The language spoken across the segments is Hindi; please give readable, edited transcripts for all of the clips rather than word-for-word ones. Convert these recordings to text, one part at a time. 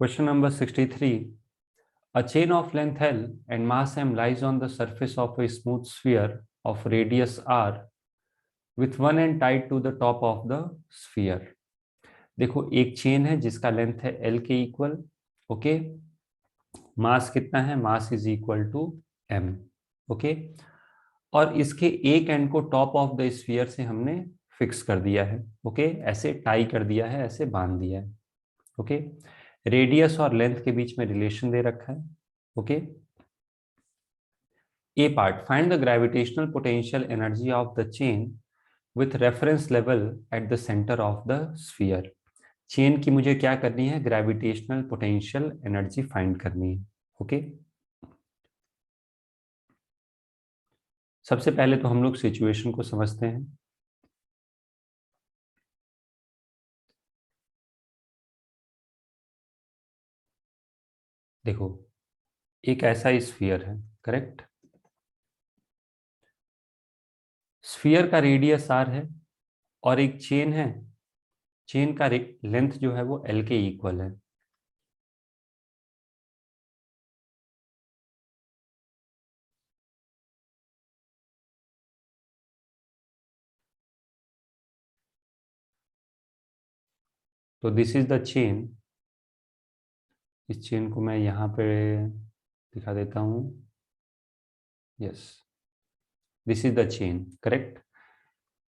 Question number 63. A chain of length L and mass m lies on the surface of a smooth sphere of radius r with one end tied to the top of the sphere. देखो एक चेन है जिसका लेंथ है L के इक्वल. ओके, मास कितना है? Mass is equal to m. Okay, और इसके एक एंड को टॉप ऑफ द स्फीयर से हमने फिक्स कर दिया है. ओके, ऐसे टाई कर दिया है, ऐसे बांध दिया है. ओके, रेडियस और लेंथ के बीच में रिलेशन दे रखा है. Okay, A part, find the gravitational potential energy of the chain with reference level at the centre of the sphere. Chain की मुझे क्या करनी है? ग्रेविटेशनल पोटेंशियल एनर्जी फाइंड करनी है. ओके, सबसे पहले तो हम लोग सिचुएशन को समझते हैं. देखो, एक ऐसा स्फीयर है, करेक्ट. स्फीयर का रेडियस r है और एक चेन है. चेन का लेंथ जो है वो L के इक्वल है. तो दिस इज द चेन. इस चेन को मैं यहाँ पे दिखा देता हूँ. Yes, this is the chain, correct.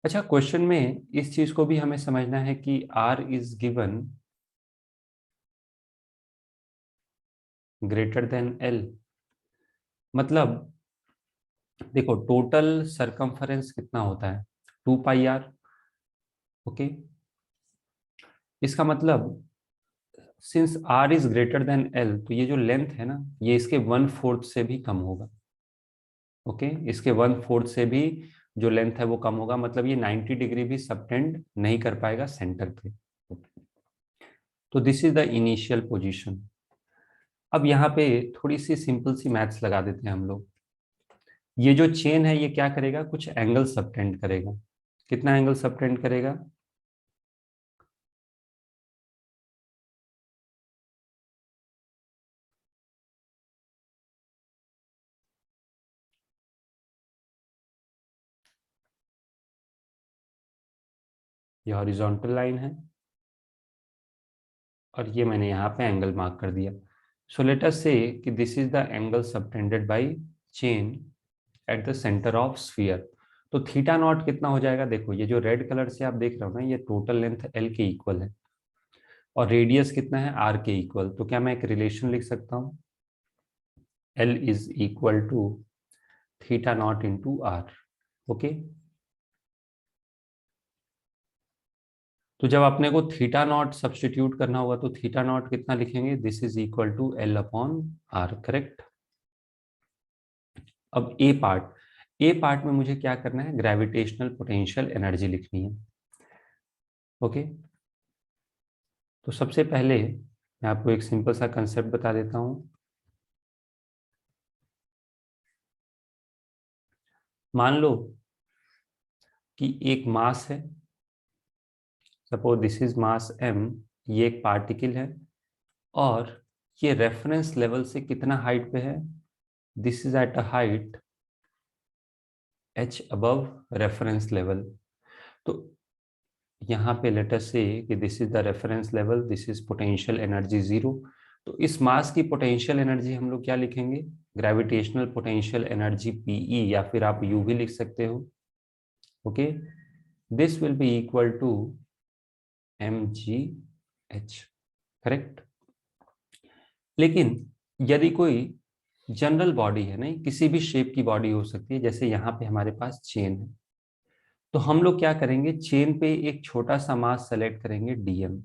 अच्छा, क्वेश्चन में इस चीज को भी हमें समझना है कि r is given greater than L. मतलब देखो, टोटल सरकमफरेंस कितना होता है? 2πr. ओके, इसका मतलब since r is greater than L, तो ये जो लेंथ है ना, ये इसके 1/4 से भी कम होगा. ओके, इसके 1/4 से भी जो लेंथ है वो कम होगा. मतलब ये 90 डिग्री भी सबटेंड नहीं कर पाएगा सेंटर पे. तो this is the initial position. अब यहाँ पे थोड़ी सी सिंपल सी मैथ्स लगा देते हैं हम लोग. ये जो चेन है ये क्या करेगा? कुछ एंगल सबटेंड करेगा. कितना एंगल सबटेंड करेगा? ये हॉरिजॉन्टल लाइन है और ये मैंने यहाँ पे एंगल मार्क कर दिया. सो लेट अस से कि this is the angle subtended bye chain at the centre of sphere. तो थीटा नॉट कितना हो जाएगा? देखो, ये जो रेड कलर से आप देख रहे हो ना, ये टोटल लेंथ L के इक्वल है और रेडियस कितना है? R के इक्वल. तो क्या मैं एक रिलेशन लिख सकता हूँ? L is equal to theta not into R. Okay, तो जब अपने को थीटा नॉट सब्सटीट्यूट करना होगा तो थीटा नॉट कितना लिखेंगे? This is equal to L upon R, correct. अब ए पार्ट में मुझे क्या करना है? ग्रेविटेशनल पोटेंशियल एनर्जी लिखनी है. ओके, तो सबसे पहले मैं आपको एक सिंपल सा कंसेप्ट बता देता हूं. मान लो कि एक मास है, suppose this is mass m. ये एक पार्टिकल है और ये रेफरेंस लेवल से कितना हाइट पे है? This is at a height h above reference level. तो यहाँ पे लेट अस से कि this is the reference level, this is potential energy 0. तो इस मास की पोटेंशियल एनर्जी हम लोग क्या लिखेंगे? ग्रेविटेशनल पोटेंशियल एनर्जी Pe, या फिर आप U भी लिख सकते हो. Okay, this will be equal to mgh, correct. लेकिन यदि कोई जनरल बॉडी है, नहीं किसी भी शेप की बॉडी हो सकती है, जैसे यहाँ पे हमारे पास चेन है, तो हम लोग क्या करेंगे? चेन पे एक छोटा सा मास सेलेक्ट करेंगे dm.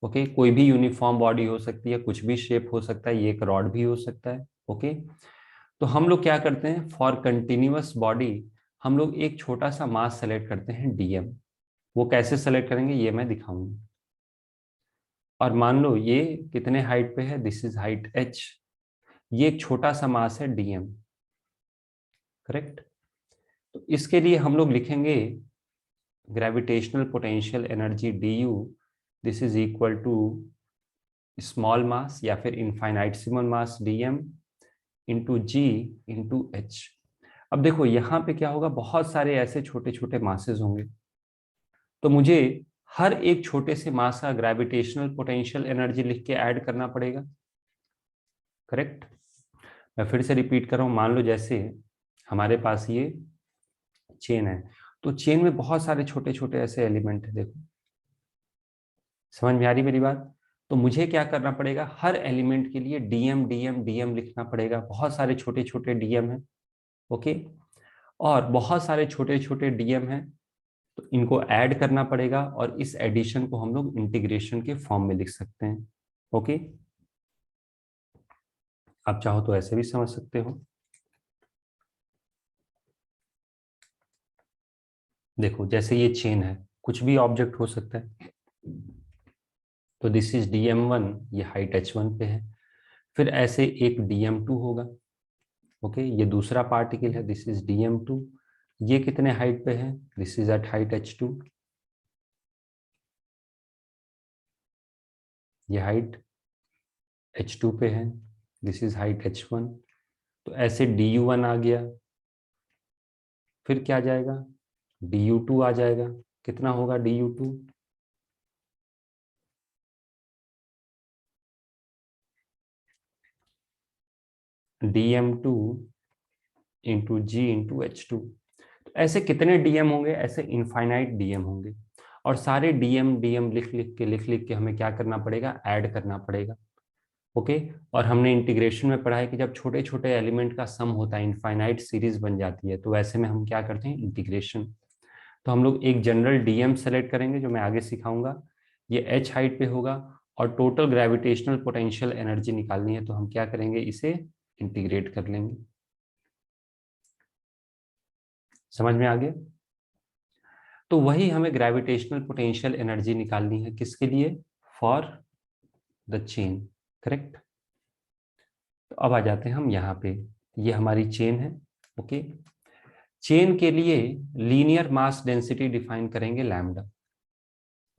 ओके, कोई भी यूनिफॉर्म बॉडी हो सकती है, कुछ भी शेप हो सकता है, ये एक रॉड भी हो सकता है. ओके, तो हम लोग क्या करते हैं? फॉर कंटिन्यूअस बॉडी हम लोग एक छोटा सा मास सेलेक्ट करते हैं dm. वो कैसे सेलेक्ट करेंगे ये मैं दिखाऊंगा. और मान लो ये कितने हाइट पे है? This is height h. ये एक छोटा सा मास है dm, करेक्ट. तो इसके लिए हम लोग लिखेंगे gravitational potential energy du. This is equal to small mass या फिर infinitesimal mass dm into G into H. अब देखो यहाँ पे क्या होगा, बहुत सारे ऐसे छोटे छोटे मासेस होंगे, तो मुझे हर एक छोटे से मास का ग्रेविटेशनल पोटेंशियल एनर्जी लिख के ऐड करना पड़ेगा। करेक्ट। मैं फिर से रिपीट कर रहा हूं, मान लो जैसे हमारे पास ये चेन है, तो चेन में बहुत सारे छोटे छोटे ऐसे एलिमेंट है। देखो समझ में आ रही मेरी बात? तो मुझे क्या करना पड़ेगा, हर एलिमेंट के लिए डीएम डीएम डीएम लिखना पड़ेगा। बहुत सारे छोटे छोटे डीएम है, ओके, और बहुत सारे छोटे छोटे डीएम है, तो इनको ऐड करना पड़ेगा और इस एडिशन को हम लोग इंटीग्रेशन के फॉर्म में लिख सकते हैं। ओके, आप चाहो तो ऐसे भी समझ सकते हो। देखो जैसे ये चेन है, कुछ भी ऑब्जेक्ट हो सकता है, तो दिस इज dm1, ये हाइट h1 पे है। फिर ऐसे एक dm2 होगा, ओके, ये दूसरा पार्टिकल है, दिस इज dm2, ये कितने हाइट पे है, this is eight height h2, ये हाइट h2 पे है, दिस इज हाइट h1। तो ऐसे du1 आ गया, फिर क्या जाएगा, du2 आ जाएगा, कितना होगा du2, dm2 into G into h2। तो ऐसे कितने डीएम होंगे, ऐसे इनफाइनाइट डीएम होंगे, और सारे डीएम डीएम लिख लिख के हमें क्या करना पड़ेगा, ऐड करना पड़ेगा। ओके, और हमने इंटीग्रेशन में पढ़ा है कि जब छोटे छोटे एलिमेंट का सम होता है, इनफाइनाइट सीरीज बन जाती है, तो वैसे में हम क्या करते हैं, इंटीग्रेशन। तो हम लोग एक जनरल डीएम सेलेक्ट करेंगे, जो मैं आगे सिखाऊंगा, ये एच हाइट पे होगा, और टोटल ग्रेविटेशनल पोटेंशियल एनर्जी निकालनी है, तो हम क्या करेंगे, इसे इंटीग्रेट कर लेंगे। समझ में आ गया? तो वही हमें ग्रेविटेशनल पोटेंशियल एनर्जी निकालनी है, किसके लिए, फॉर द चेन। करेक्ट। तो अब आ जाते हैं हम यहाँ पे, ये हमारी चेन है, ओके। चेन के लिए लीनियर मास डेंसिटी डिफाइन करेंगे lambda,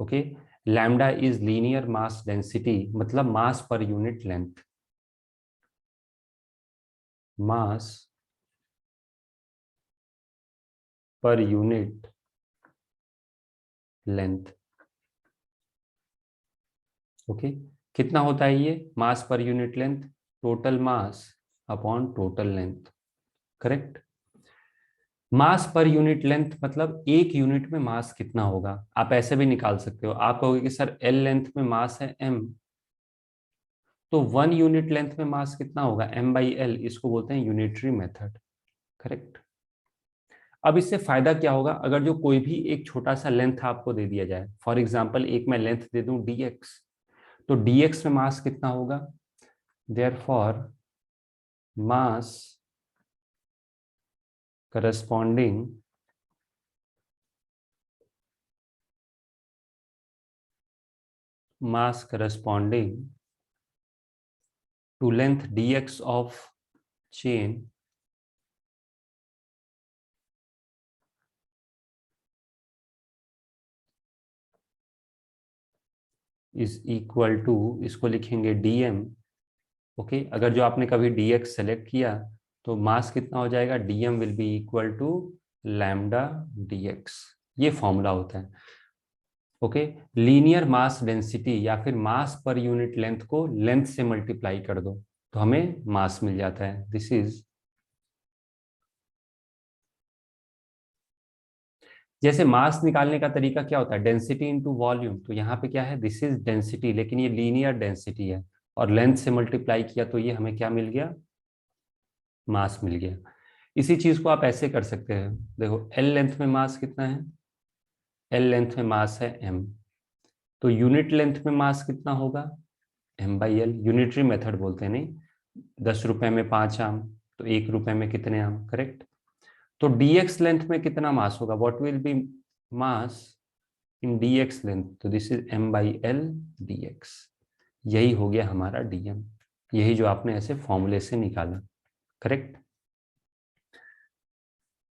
okay. Lambda is linear mass density, मतलब मास पर यूनिट लेंथ, मास पर यूनिट लेंथ, ओके। कितना होता है ये mass per unit length, total mass upon total length. Correct. Mass per unit length मतलब एक यूनिट में मास कितना होगा, आप ऐसे भी निकाल सकते हो। आप कहोगे कि सर एल लेंथ में मास है m, तो 1 यूनिट लेंथ में मास कितना होगा, m/l, इसको बोलते हैं यूनिटरी मेथड। करेक्ट। अब इससे फायदा क्या होगा, अगर जो कोई भी एक छोटा सा लेंथ आपको दे दिया जाए, फॉर एग्जाम्पल एक मैं लेंथ दे दूं dx, तो dx में मास कितना होगा, therefore mass corresponding mass corresponding to length dx of chain is equal to, इसको लिखेंगे dm, ओके। अगर जो आपने कभी dx सेलेक्ट किया, तो मास कितना हो जाएगा, dm will be equal to lambda dx, ये फॉर्मूला होता है, ओके। लीनियर मास डेंसिटी या फिर मास पर यूनिट लेंथ को लेंथ से मल्टीप्लाई कर दो, तो हमें मास मिल जाता है। दिस इज, जैसे मास निकालने का तरीका क्या होता है, डेंसिटी इनटू वॉल्यूम, तो यहाँ पे क्या है, दिस इज डेंसिटी, लेकिन ये लीनियर डेंसिटी है, और लेंथ से मल्टीप्लाई किया तो ये हमें क्या मिल गया, मास मिल गया। इसी चीज को आप ऐसे कर सकते हैं, देखो एल लेंथ में मास कितना है, एल लेंथ में मास है m, तो यूनिट लेंथ में मास कितना होगा, m/l, यूनिटरी मेथड बोलते हैं, नहीं, 10 रुपए में 5 आम, तो 1 रुपए में कितने आम। करेक्ट। तो dx लेंथ में कितना मास होगा, what will be mass in dx length, तो दिस इज m/l dx, यही हो गया हमारा dm, यही जो आपने ऐसे फॉर्मूले से निकाला। करेक्ट।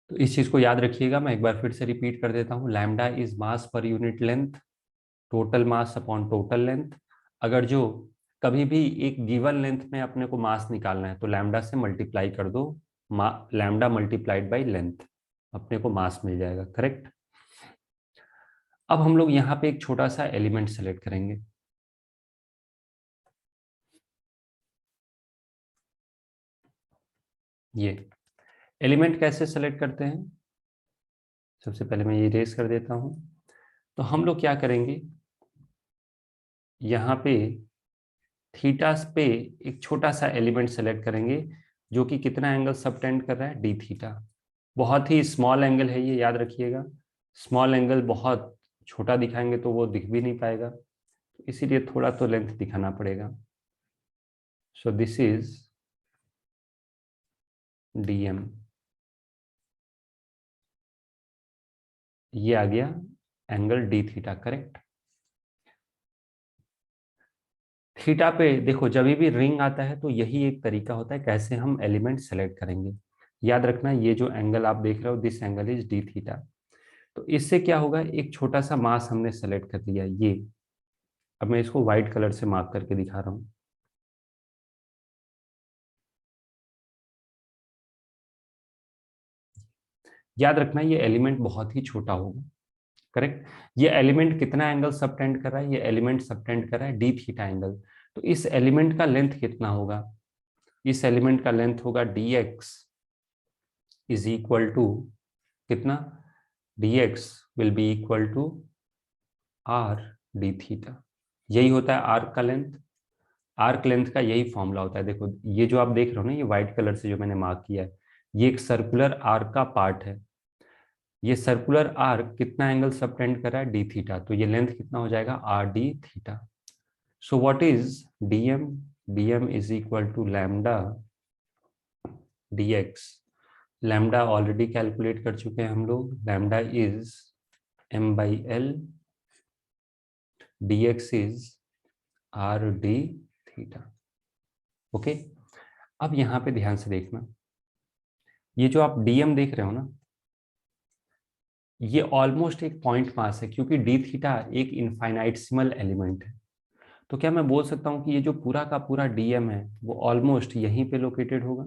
तो इस चीज को याद रखिएगा, मैं एक बार फिर से रिपीट कर देता हूँ, lambda is mass per unit length, total mass upon total length. अगर जो कभी भी एक गिवन लेंथ में अपने को मास निकालना है तो लैम्डा से मल्टीप्लाई कर दो, लैम्डा मल्टीप्लाइड बाई लेंथ, अपने को मास मिल जाएगा। करेक्ट। अब हम लोग यहाँ पे एक छोटा सा एलिमेंट सेलेक्ट करेंगे। ये एलिमेंट कैसे सेलेक्ट करते हैं, सबसे पहले मैं ये इरेज कर देता हूं। तो हम लोग क्या करेंगे, यहाँ पे थीटा पे एक छोटा सा एलिमेंट सेलेक्ट करेंगे जो कि कितना एंगल सबटेंड कर रहा है, डी थीटा। बहुत ही स्मॉल एंगल है ये, याद रखिएगा। स्मॉल एंगल बहुत छोटा दिखाएंगे तो वो दिख भी नहीं पाएगा, इसीलिए थोड़ा तो लेंथ दिखाना पड़ेगा। सो दिस इज डीएम, ये आ गया angle D theta. Correct. Theta पे देखो, जब भी रिंग आता है तो यही एक तरीका होता है कैसे हम एलिमेंट सेलेक्ट करेंगे। याद रखना, ये जो एंगल आप देख रहे हो, this angle is D theta. तो इससे क्या होगा, एक छोटा सा मास हमने सेलेक्ट कर लिया ये। अब मैं इसको व्हाइट कलर से मार्क करके दिखा रहा हूं। याद रखना, ये एलिमेंट बहुत ही छोटा होगा। करेक्ट। ये एलिमेंट कितना एंगल सबटेंड कर रहा है, ये एलिमेंट सबटेंड कर रहा है डी थीटा एंगल। तो इस एलिमेंट का लेंथ कितना होगा, इस एलिमेंट का लेंथ होगा D X is equal to कितना, D X will be equal to R D theta. यही होता है आर्क का लेंथ। आर्क लेंथ का यही फॉर्मूला होता है। देखो ये जो आप देख रहे हो ना, ये व्हाइट कलर से जो मैंने मार्क किया है, ये एक सर्कुलर आर्क का पार्ट है। ये सर्कुलर आर्क कितना एंगल सबटेंड कर रहा है, डी थीटा। तो ये लेंथ कितना हो जाएगा, R D theta. So what is DM, DM is equal to lambda D X. Lambda already calculate कर चुके हैं हम लोग, lambda is M by L, D X is R D theta. Okay. अब यहां पे ध्यान से देखना, ये जो आप डीएम देख रहे हो ना, ये ऑलमोस्ट एक पॉइंट मास है, क्योंकि डी थीटा एक इनफाइनाइटसिमल एलिमेंट है। तो क्या मैं बोल सकता हूं कि ये जो पूरा का पूरा डीएम है वो ऑलमोस्ट यहीं पे लोकेटेड होगा।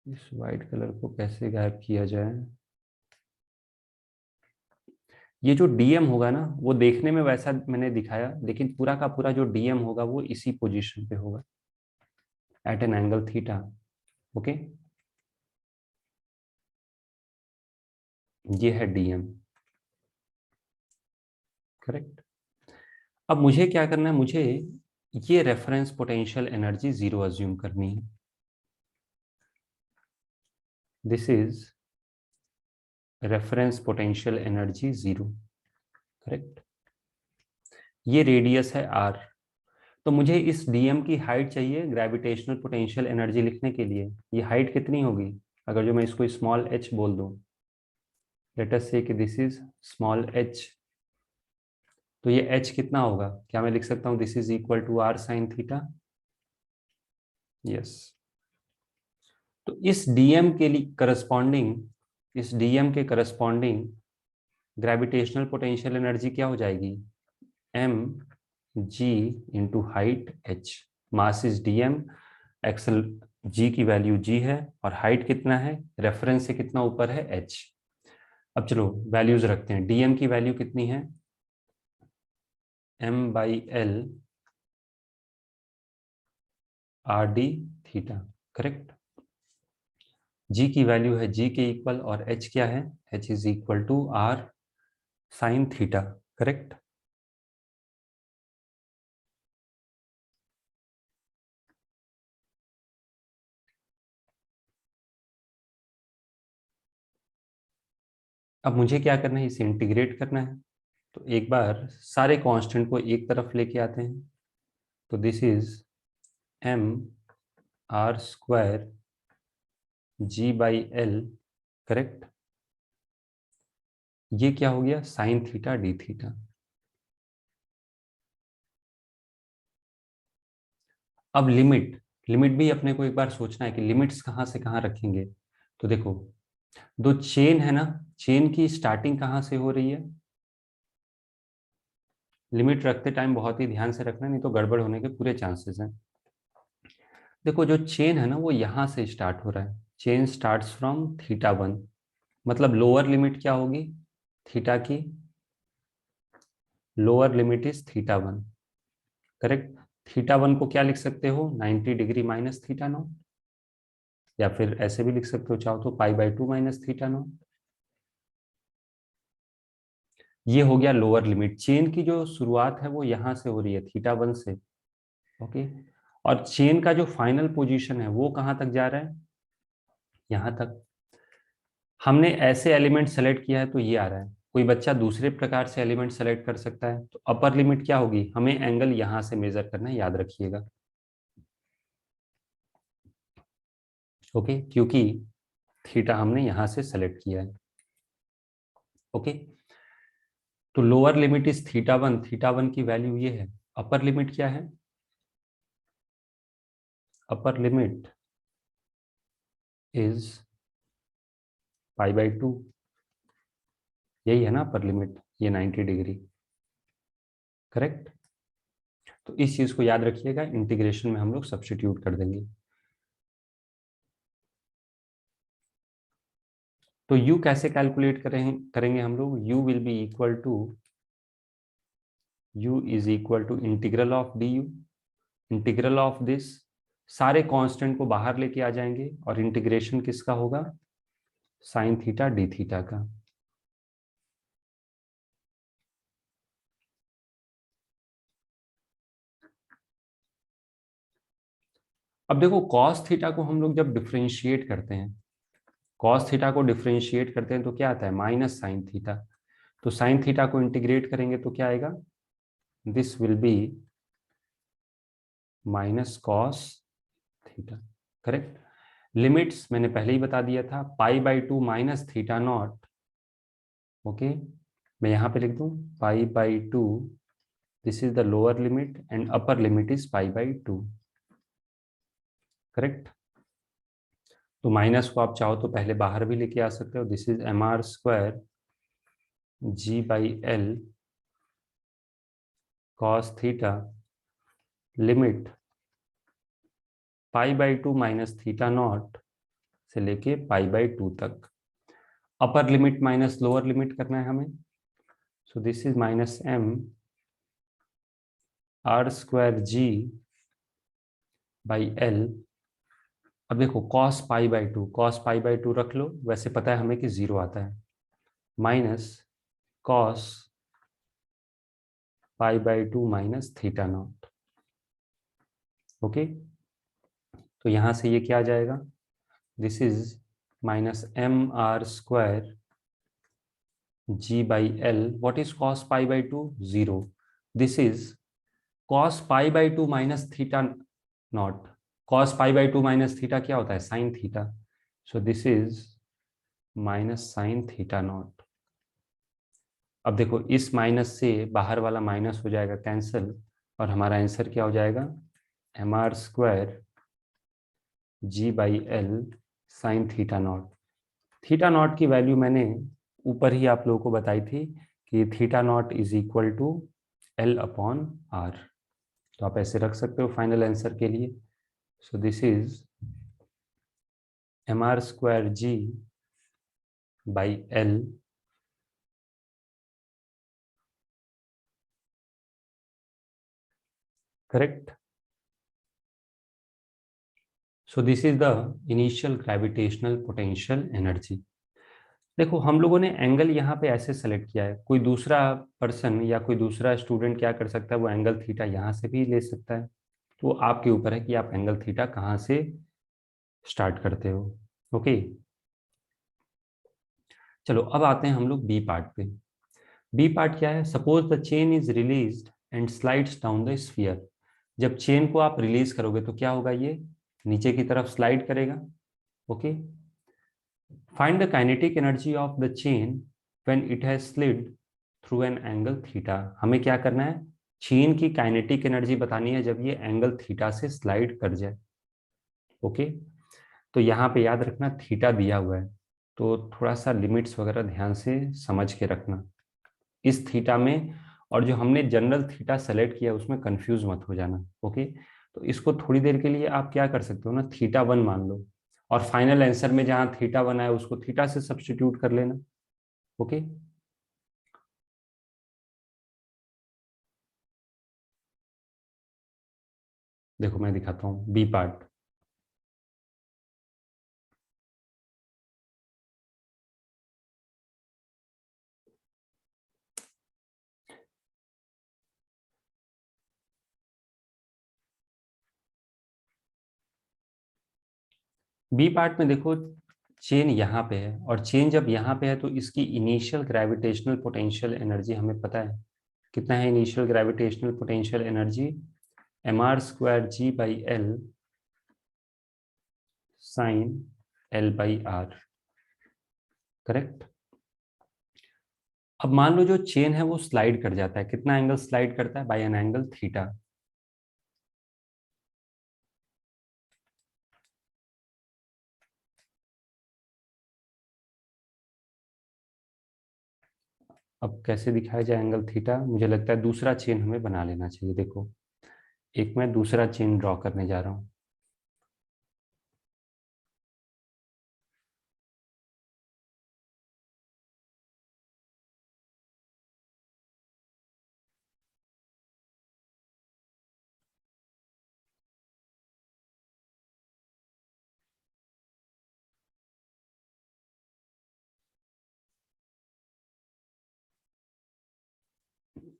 इस व्हाइट कलर को कैसे गायब किया जाए, ये जो डीएम होगा ना, वो देखने में वैसा मैंने दिखाया, लेकिन पूरा का पूरा जो डीएम होगा वो इसी पोजीशन पे होगा at an angle theta. Okay, ये है डीएम। करेक्ट। अब मुझे क्या करना है, मुझे ये reference potential energy zero assume करनी है। This is reference potential energy zero. Correct. ये रेडियस है आर। तो मुझे इस डीएम की हाइट चाहिए ग्रेविटेशनल पोटेंशियल एनर्जी लिखने के लिए। ये हाइट कितनी होगी, अगर जो मैं इसको स्मॉल एच बोल दूं, लेट अस से कि दिस इज स्मॉल एच, तो ये एच कितना होगा, क्या मैं लिख सकता हूं this is equal to R sine theta. Yes. तो इस डीएम के लिए करस्पॉन्डिंग, इस डीएम के करस्पॉन्डिंग ग्रेविटेशनल पोटेंशियल एनर्जी क्या हो जाएगी, M G into height H. Mass is DM, एक्सल जी की वैल्यू जी है, और हाइट कितना है, रेफरेंस से कितना ऊपर है, एच। अब चलो वैल्यूज रखते हैं। डीएम की वैल्यू कितनी है, M by L R D theta. Correct. G की वैल्यू है जी के इक्वल, और एच क्या है, H is equal to R sine theta. Correct. अब मुझे क्या करना है, इसे इंटीग्रेट करना है। तो एक बार सारे कांस्टेंट को एक तरफ लेके आते हैं। तो this is M R square G by L. Correct. ये क्या हो गया, साइन थीटा डी थीटा। अब लिमिट, लिमिट भी अपने को एक बार सोचना है कि लिमिट्स कहाँ से कहाँ रखेंगे। तो देखो, दो चेन है ना, चेन की स्टार्टिंग कहाँ से हो रही है, लिमिट रखते टाइम बहुत ही ध्यान से रखना, नहीं तो गड़बड़ होने के पूरे चांसेस हैं। देखो जो चेन है ना वो यहां से स्टार्ट हो रहा है, चेन स्टार्ट्स फ्रॉम θ1, मतलब लोअर लिमिट क्या होगी थीटा की, लोअर लिमिट इज θ1, करेक्ट। θ1 को क्या लिख सकते हो, 90 डिग्री माइनस थीटा नॉट, या फिर ऐसे भी लिख सकते हो चाहो तो π/2 माइनस थीटा नॉट। ये हो गया लोअर लिमिट, चेन की जो शुरुआत है वो यहां से हो रही है θ1 से, ओके। और चेन का जो फाइनल पोजीशन है वो कहां तक जा रहा है, यहां तक। हमने ऐसे एलिमेंट सेलेक्ट किया है तो ये आ रहा है, कोई बच्चा दूसरे प्रकार से एलिमेंट सेलेक्ट कर सकता है, तो अपर लिमिट क्या होगी, हमें एंगल यहां से मेजर करना है, याद रखिएगा, ओके, क्योंकि थीटा हमने यहां से सेलेक्ट किया है, ओके। तो लोअर लिमिट इज θ1, θ1 की वैल्यू ये है। अपर लिमिट क्या है, अपर लिमिट इज π/2, यही है ना अपर लिमिट, ये 90 डिग्री, करेक्ट। तो इस चीज को याद रखिएगा, इंटीग्रेशन में हम लोग सब्स्टिट्यूट कर देंगे। तो u कैसे कैलकुलेट करेंगे हम लोग, u will be equal to, u is equal to integral of du, integral of this, सारे कांस्टेंट को बाहर लेके आ जाएंगे और इंटीग्रेशन किसका होगा, साइन थीटा डी थीटा का। अब देखो कॉस थीटा को हम लोग जब डिफरेंशिएट करते हैं, कॉस थीटा को डिफरेंशिएट करते हैं तो क्या आता है, माइनस साइन थीटा। तो साइन थीटा को इंटीग्रेट करेंगे तो क्या आएगा, this will B minus cos theta, correct. Limits मैंने पहले ही बता दिया था, π/2 माइनस थीटा नॉट, ओके। मैं यहां पे लिख दूं π/2, this is the lower limit and upper limit is π/2, correct. तो माइनस को आप चाहो तो पहले बाहर भी लेके आ सकते हो, this is mr² g/l cos theta, limit π/2 minus theta not से लेके π/2 तक। Upper limit minus lower limit करना है हमें, so this is minus m r² g/l। अब देखो cos π/2, cos π/2 रख लो, वैसे पता है हमें कि 0 आता है, minus cos π/2 minus theta not, okay. तो यहां से ये क्या आ जाएगा, this is minus mr² g/l, what is cos π/2, 0, this is cos π/2 minus theta not, cos π/2 minus theta क्या होता है, sine theta, so this is minus sine theta not. अब देखो इस माइनस से बाहर वाला माइनस हो जाएगा कैंसिल, और हमारा आंसर क्या हो जाएगा, mr² g/l sine theta not. Theta not की वैल्यू मैंने ऊपर ही आप लोगों को बताई थी कि theta not is equal to L/R, तो आप ऐसे रख सकते हो फाइनल आंसर के लिए। सो this is mr² g/l, correct. So this is the initial gravitational potential energy. देखो हम लोगों ने एंगल यहाँ पे ऐसे सेलेक्ट किया है, कोई दूसरा पर्सन या कोई दूसरा स्टूडेंट क्या कर सकता है, वो एंगल थीटा यहाँ से भी ले सकता है, तो आपके ऊपर है कि आप एंगल थीटा कहाँ से स्टार्ट करते हो, ओके। चलो अब आते हैं हम लोग बी पार्ट पे। बी पार्ट क्या है, suppose the chain is released and slides down the sphere. जब चेन को आप रिलीज करोगे तो क्या होगा, ये नीचे की तरफ स्लाइड करेगा, okay. Find the kinetic energy of the chain when it has slid through an angle theta. हमें क्या करना है, चेन की काइनेटिक एनर्जी बतानी है जब ये एंगल थीटा से स्लाइड कर जाए, ओके। तो यहाँ पे याद रखना थीटा दिया हुआ है, तो थोड़ा सा लिमिट्स वगैरह ध्यान से समझ के रखना इस थीटा में। और जो हमने जनरल थीटा सेलेक्ट किया उसमें कंफ्यूज मत हो जाना। ओके, तो इसको थोड़ी देर के लिए आप क्या कर सकते हो ना, थीटा वन मान लो, और फाइनल आंसर में जहां थीटा वन आए उसको थीटा से सब्स्टिट्यूट कर लेना। ओके, देखो मैं दिखाता हूँ बी पार्ट। बी पार्ट में देखो चेन यहाँ पे है, और चेन जब यहाँ पे है तो इसकी इनिशियल ग्रेविटेशनल पोटेंशियल एनर्जी हमें पता है कितना है। Initial gravitational potential energy mr²g/l sine l/r, correct. अब मान लो जो चेन है वो स्लाइड कर जाता है, कितना एंगल स्लाइड करता है, बाय एन एंगल थीटा। अब कैसे दिखाया जाए एंगल थीटा, मुझे लगता है दूसरा चेन हमें बना लेना चाहिए। देखो एक मैं दूसरा चेन ड्रॉ करने जा रहा हूँ।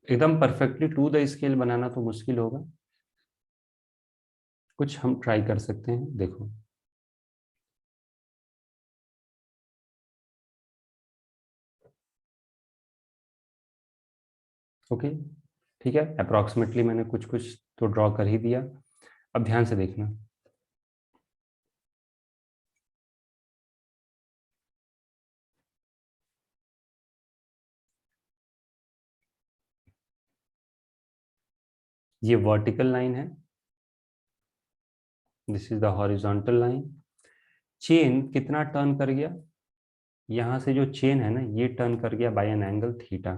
एकदम परफेक्टली टू द स्केल बनाना तो मुश्किल होगा, कुछ हम ट्राई कर सकते हैं। देखो ओके, ठीक है, अप्रोक्सीमेटली मैंने कुछ कुछ तो ड्रॉ कर ही दिया। अब ध्यान से देखना, ये वर्टिकल लाइन है, this is the horizontal line. Chain कितना टर्न कर गया, यहाँ से जो चेन है ना ये टर्न कर गया बाय एन एंगल थीटा।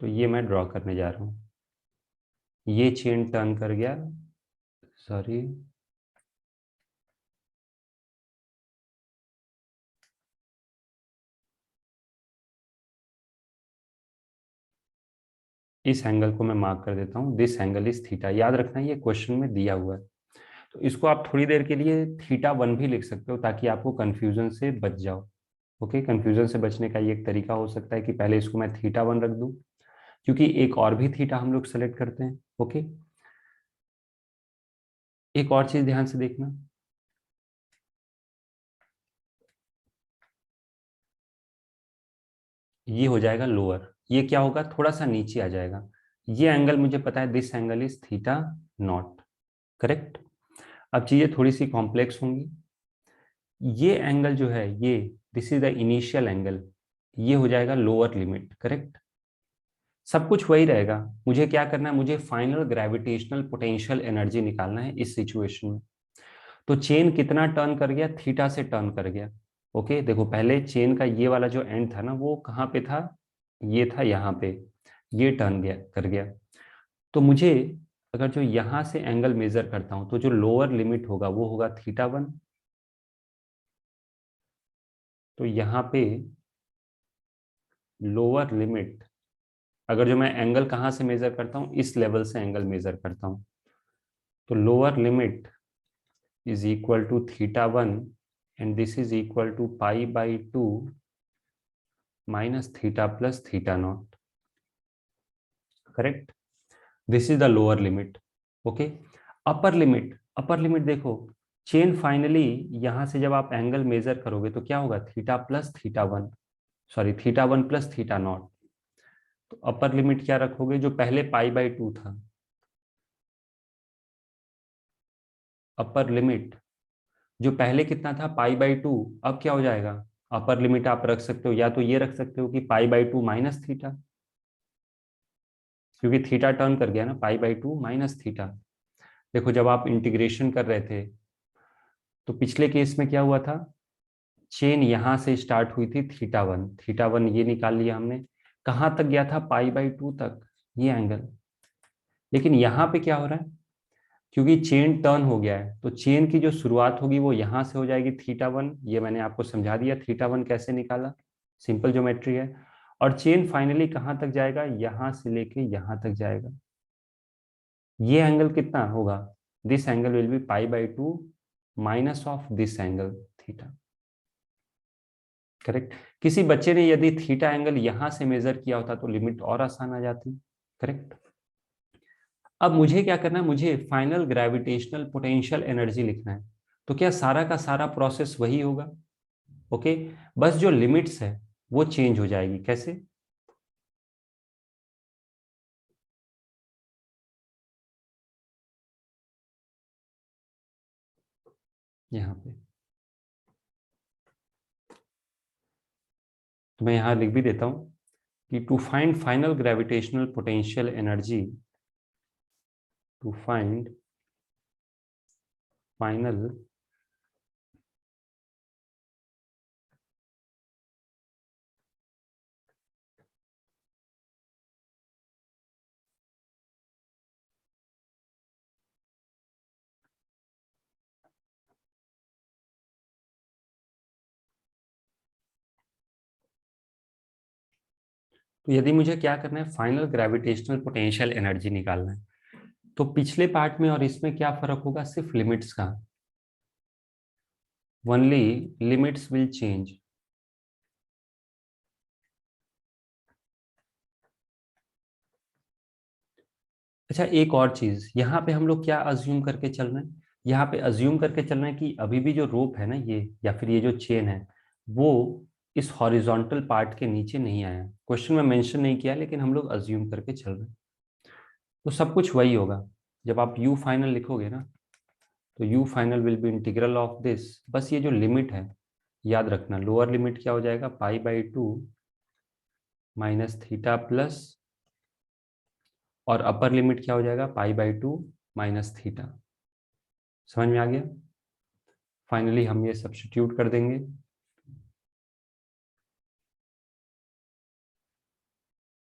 तो ये मैं ड्रॉ करने जा रहा हूँ, ये चेन टर्न कर गया, सॉरी इस एंगल को मैं मार्क कर देता हूँ, दिस एंगल इज थीटा। याद रखना ये क्वेश्चन में दिया हुआ है, तो इसको आप थोड़ी देर के लिए थीटा वन भी लिख सकते हो ताकि आपको कंफ्यूजन से बच जाओ। ओके, कंफ्यूजन से बचने का ये एक तरीका हो सकता है कि पहले इसको मैं थीटा वन रख दूं, क्योंकि एक और भी थीटा हम लोग सेलेक्ट करते हैं। ओके, एक और चीज ध्यान से देखना, ये हो जाएगा लोअर, ये क्या होगा थोड़ा सा नीचे आ जाएगा। ये एंगल मुझे पता है, this angle is theta naught, correct. अब चीजें थोड़ी सी कॉम्प्लेक्स होंगी। ये एंगल जो है ये, this is the initial angle, ये हो जाएगा लोअर लिमिट, करेक्ट। सब कुछ वही रहेगा, मुझे क्या करना है, मुझे फाइनल ग्रेविटेशनल पोटेंशियल एनर्जी निकालना है इस सिचुएशन में। तो चेन कितना टर्न कर गया, थीटा से टर्न कर गया। ओके, देखो पहले चेन का ये वाला जो एंड था ना वो कहाँ पे था, ये था यहाँ पे, ये टर्न गया कर गया। तो मुझे अगर जो यहाँ से एंगल मेजर करता हूँ तो जो लोअर लिमिट होगा वो होगा थीटा वन। तो यहाँ पे लोअर लिमिट, अगर जो मैं एंगल कहाँ से मेजर करता हूँ, इस लेवल से एंगल मेजर करता हूँ, तो lower limit is equal to theta 1 and this is equal to pi by 2 minus theta plus theta naught, correct. This is the lower limit. Okay, upper limit देखो, चेन फाइनली यहां से जब आप एंगल मेजर करोगे तो क्या होगा, theta plus theta one, sorry theta one plus theta not. तो अपर लिमिट क्या रखोगे, जो पहले पाई बाई टू था, अपर लिमिट जो पहले कितना था पाई बाई टू, अब क्या हो जाएगा, अपर लिमिट आप रख सकते हो या तो ये रख सकते हो कि pi by two minus theta, क्योंकि थीटा टर्न कर गया ना, pi by two minus theta. देखो जब आप इंटीग्रेशन कर रहे थे तो पिछले केस में क्या हुआ था, चेन यहां से स्टार्ट हुई थी थीटा वन ये निकाल लिया हमने, कहां तक गया था, पाई बाई टू तक। ये एंगल। लेकिन यहाँ पे क्या हो रहा है, क्योंकि चेन टर्न हो गया है तो चेन की जो शुरुआत होगी वो यहाँ से हो जाएगी θ1। ये मैंने आपको समझा दिया θ1 कैसे निकाला, सिंपल ज्योमेट्री है। और चेन फाइनली कहाँ तक जाएगा, यहाँ से लेके यहाँ तक जाएगा। ये एंगल कितना होगा, this angle will be π/2 minus of this angle theta. Correct. किसी बच्चे ने यदि थीटा एंगल यहां से मेजर किया होता तो लिमिट और आसान आ जाती। करेक्ट। अब मुझे क्या करना है, मुझे फाइनल ग्रेविटेशनल पोटेंशियल एनर्जी लिखना है। तो क्या सारा का सारा प्रोसेस वही होगा, ओके। बस जो लिमिट्स है वो चेंज हो जाएगी। कैसे, यहाँ पे तो मैं यहां लिख भी देता हूं कि to find final gravitational potential energy, to find final तो यदि मुझे क्या करना है, फाइनल ग्रेविटेशनल पोटेंशियल एनर्जी निकालना है, तो पिछले पार्ट में और इसमें क्या फर्क होगा, सिर्फ लिमिट्स का। Only limits will change. अच्छा, एक और चीज यहाँ पे हम लोग क्या अज्यूम करके चल रहे हैं, यहाँ पे अज्यूम करके चल रहे हैं कि अभी भी जो रोप है ना ये, या फिर ये जो चेन है, वो इस हॉरिजॉन्टल पार्ट के नीचे नहीं आया। क्वेश्चन में मेंशन नहीं किया, लेकिन हम लोग अज्यूम करके चल रहे हैं। तो सब कुछ वही होगा। जब आप यू फाइनल लिखोगे ना, तो you final will be integral of this. बस ये जो लिमिट है याद रखना, लोअर लिमिट क्या हो जाएगा, π/2 माइनस थीटा प्लस, और अपर लिमिट क्या हो जाएगा, π/2 माइनस थीटा। समझ में आ गया। फाइनली हम ये सब्स्टिट्यूट कर देंगे।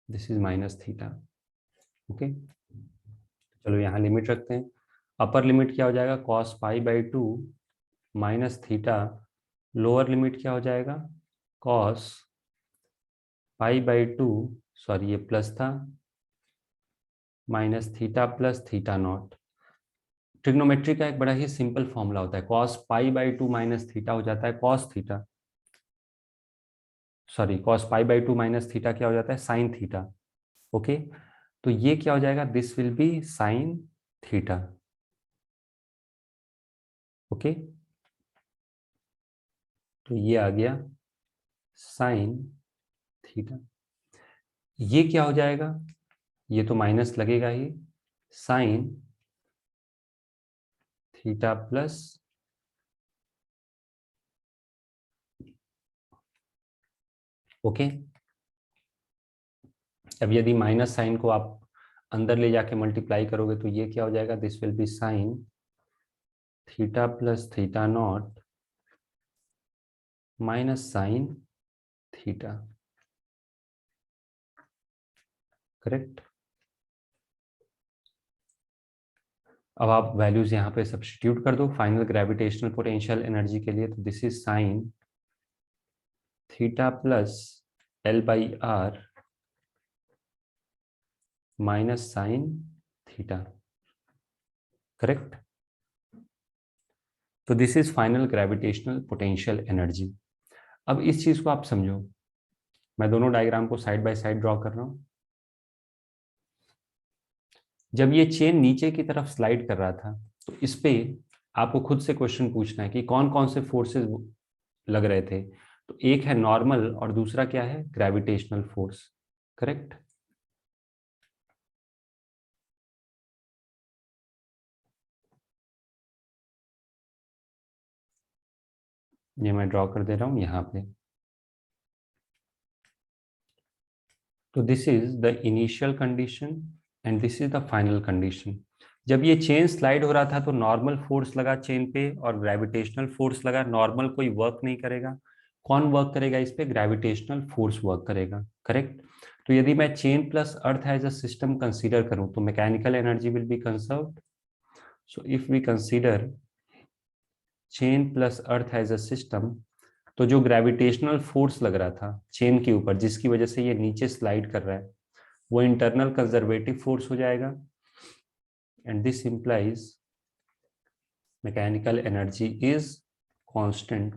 This is minus theta. Okay, चलो यहाँ लिमिट रखते हैं। अपर लिमिट क्या हो जाएगा, cos π/2 minus theta. Lower limit क्या हो जाएगा, cos π/2, सॉरी ये प्लस था, minus theta plus theta naught. Trigonometry का एक बड़ा ही सिंपल फॉर्मूला होता है, cos π/2 माइनस थीटा हो जाता है cos theta, sorry cos π/2 minus theta क्या हो जाता है, साइन थीटा। ओके, तो ये क्या हो जाएगा, this will B sine theta. Okay, तो ये आ गया साइन थीटा। ये क्या हो जाएगा, ये तो माइनस लगेगा ही, साइन थीटा प्लस, ओके। अब यदि माइनस साइन को आप अंदर ले जाके मल्टीप्लाई करोगे तो ये क्या हो जाएगा, this will B sign theta plus theta not minus sine theta. Correct. अब आप वैल्यूज यहाँ पे सब्स्टिट्यूट कर दो फाइनल ग्रेविटेशनल पोटेंशियल एनर्जी के लिए। तो this is sine theta plus L/R minus sine theta. Correct. तो this is final gravitational potential energy. अब इस चीज को आप समझो, मैं दोनों डायग्राम को साइड बाय साइड ड्रॉ कर रहा हूं। जब ये चेन नीचे की तरफ स्लाइड कर रहा था तो इस पे आपको खुद से क्वेश्चन पूछना है कि कौन कौन से फोर्सेस लग रहे थे। तो एक है नॉर्मल और दूसरा क्या है, ग्रेविटेशनल फोर्स। करेक्ट। ये मैं ड्रॉ कर दे रहा हूं यहाँ पे। तो this is the initial condition and this is the final condition. जब ये चेन स्लाइड हो रहा था तो नॉर्मल फोर्स लगा चेन पे और ग्रेविटेशनल फोर्स लगा। नॉर्मल कोई वर्क नहीं करेगा, कौन वर्क करेगा इस पे, ग्रेविटेशनल फोर्स वर्क करेगा। करेक्ट। तो यदि मैं chain plus earth as a system consider करूं तो mechanical energy will be conserved. So if we consider chain plus earth as a system, तो जो ग्रेविटेशनल फोर्स लग रहा था चेन के ऊपर जिसकी वजह से ये नीचे स्लाइड कर रहा है, वो इंटरनल कंजर्वेटिव फोर्स हो जाएगा. And this implies mechanical energy is constant.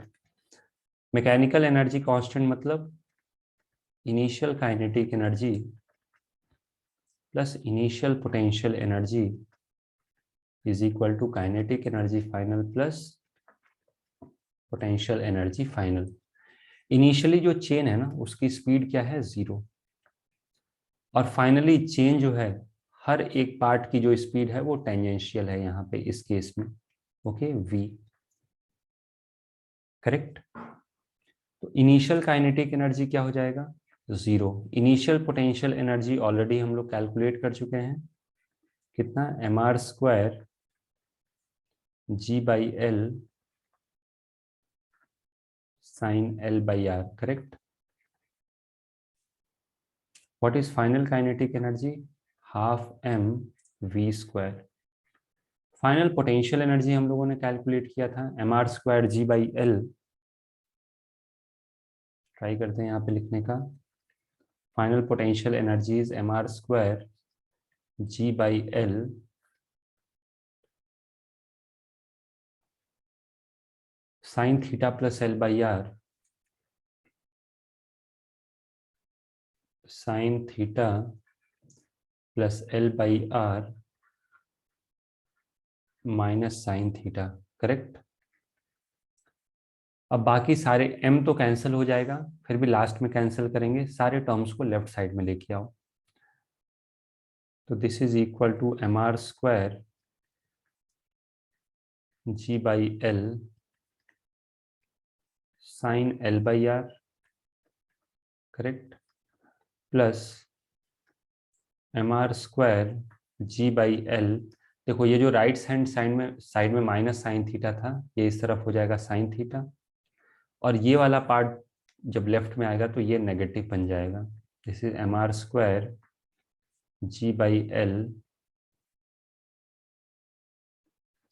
Mechanical energy constant मतलब initial kinetic energy plus initial potential energy is equal to kinetic energy final plus potential energy final. Initially जो चेन है ना उसकी स्पीड क्या है, 0. और फाइनली चेन जो है हर एक पार्ट की जो स्पीड है वो टेंजेंशियल है यहाँ पे इस केस में. Okay, v. करेक्ट. तो इनिशियल काइनेटिक एनर्जी क्या हो जाएगा, 0. इनिशियल पोटेंशियल एनर्जी ऑलरेडी हम लोग कैलकुलेट कर चुके हैं, कितना, mr² g/l sin l/r. Correct. What is final kinetic energy, half mv². Final potential energy हम लोगों ने कैलकुलेट किया था mr² g/l. ट्राई करते हैं यहाँ पे लिखने का. Final potential energy is mr² g/l sin theta plus l/r sin theta plus l/r minus sine theta. Correct. अब बाकी सारे m तो कैंसिल हो जाएगा, फिर भी लास्ट में कैंसिल करेंगे, सारे टर्म्स को लेफ्ट साइड में लेके आओ. तो this is equal to mr² g/l sin l/r. Correct. Plus mr² g/l. देखो ये जो राइट हैंड साइड में माइनस साइन थीटा था, ये इस तरफ हो जाएगा साइन थीटा, और ये वाला पार्ट जब लेफ्ट में आएगा तो ये नेगेटिव बन जाएगा. This is mr² g/l